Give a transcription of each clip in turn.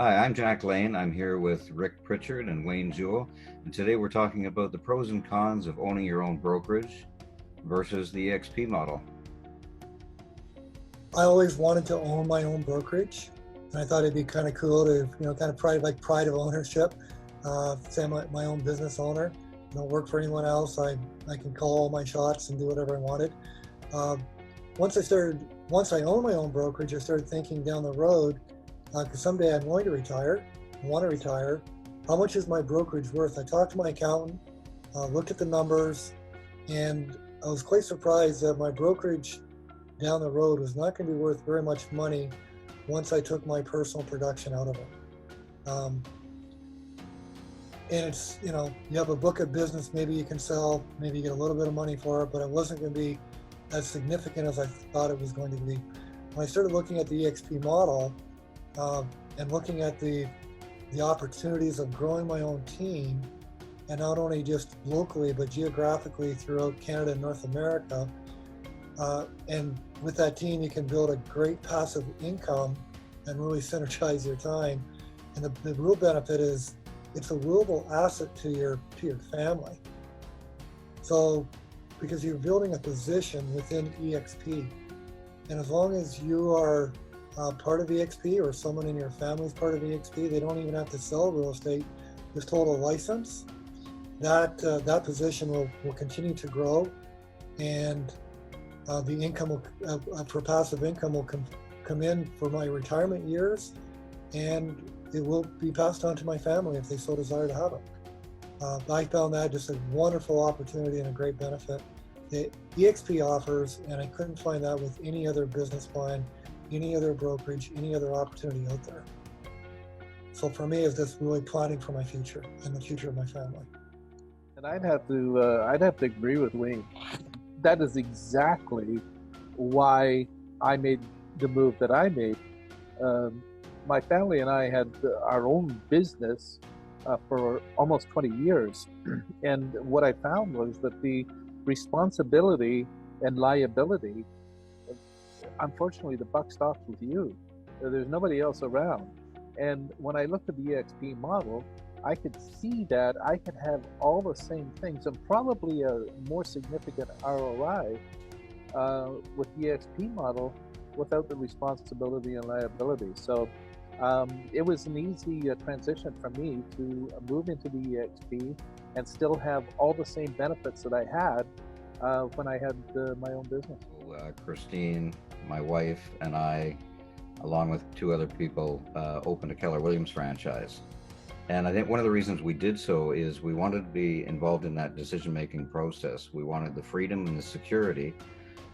Hi, I'm Jack Lane. I'm here with Rick Pritchard and Wayne Jewell. And today we're talking about the pros and cons of owning your own brokerage versus the eXp model. I always wanted to own my own brokerage, and I thought it'd be kind of cool to, kind of pride of ownership. Say I'm my own business owner. I don't work for anyone else. I can call all my shots and do whatever I wanted. Uh, once I owned my own brokerage, I started thinking down the road, because someday I'm going to retire, I want to retire. How much is my brokerage worth? I talked to my accountant, looked at the numbers, and I was quite surprised that my brokerage down the road was not going to be worth very much money once I took my personal production out of it. Um, and it's, you have a book of business, maybe you can sell, maybe you get a little bit of money for it, but it wasn't going to be as significant as I thought it was going to be. When I started looking at the eXp model and looking at the opportunities of growing my own team, and not only just locally, but geographically throughout Canada and North America, and with that team, you can build a great passive income and really synergize your time. And the real benefit is it's a willable asset to your family. So, because you're building a position within eXp, and as long as you are part of eXp or someone in your family is part of eXp, they don't even have to sell real estate, just hold a license. That position will continue to grow, and the income for passive income will come in for my retirement years, and it will be passed on to my family if they so desire to have it. I found that just a wonderful opportunity and a great benefit that eXp offers, and I couldn't find that with any other business plan, any other brokerage, any other opportunity out there. So for me, it's just really planning for my future and the future of my family. And I'd have to agree with Wayne. That is exactly why I made the move that I made. My family and I had our own business for almost 20 years. And what I found was that the responsibility and liability, unfortunately, the buck stops with you. There's nobody else around. And when I looked at the eXp model, I could see that I could have all the same things and probably a more significant ROI with the eXp model without the responsibility and liability. So it was an easy transition for me to move into the eXp and still have all the same benefits that I had when I had my own business. Christine, my wife, and I, along with two other people, opened a Keller Williams franchise. And I think one of the reasons we did so is we wanted to be involved in that decision-making process. We wanted the freedom and the security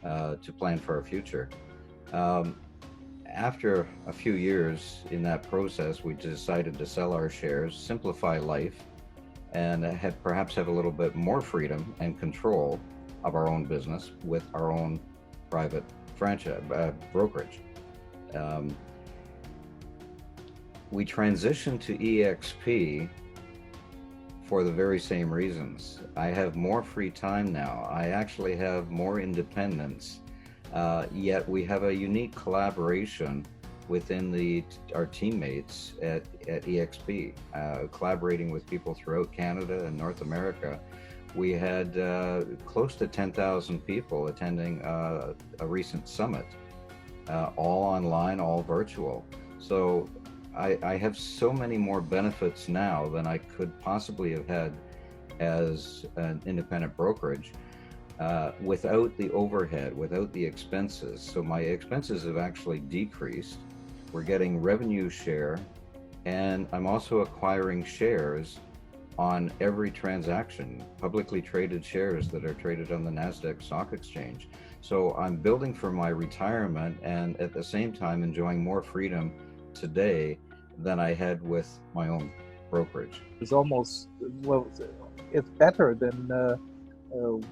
to plan for our future. After a few years in that process, we decided to sell our shares, simplify life, and perhaps have a little bit more freedom and control of our own business with our own private franchise brokerage. We transitioned to eXp for the very same reasons. I have more free time now. I actually have more independence, yet we have a unique collaboration within our teammates at eXp, collaborating with people throughout Canada and North America. We had close to 10,000 people attending a recent summit, all online, all virtual. So I have so many more benefits now than I could possibly have had as an independent brokerage without the overhead, without the expenses. So my expenses have actually decreased. We're getting revenue share, and I'm also acquiring shares on every transaction, publicly traded shares that are traded on the NASDAQ stock exchange. So I'm building for my retirement and at the same time enjoying more freedom today than I had with my own brokerage. It's almost, well, it's better than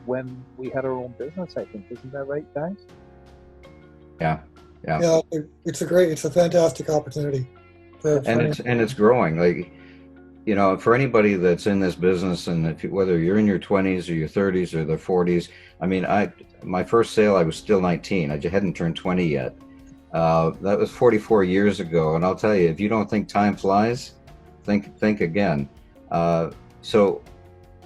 when we had our own business, I think. Isn't that right, guys? Yeah. It's a fantastic opportunity. And it's growing. Like, for anybody that's in this business, and whether you're in your 20s or your 30s or the 40s, I mean, my first sale, I was still 19. I just hadn't turned 20 yet. That was 44 years ago, and I'll tell you, if you don't think time flies, think again. So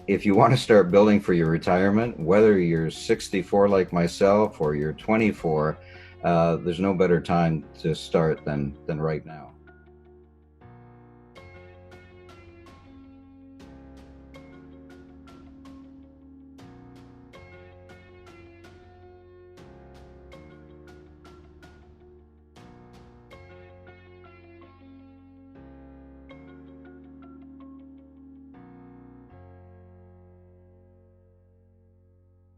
if you want to start building for your retirement, whether you're 64 like myself or you're 24, there's no better time to start than right now.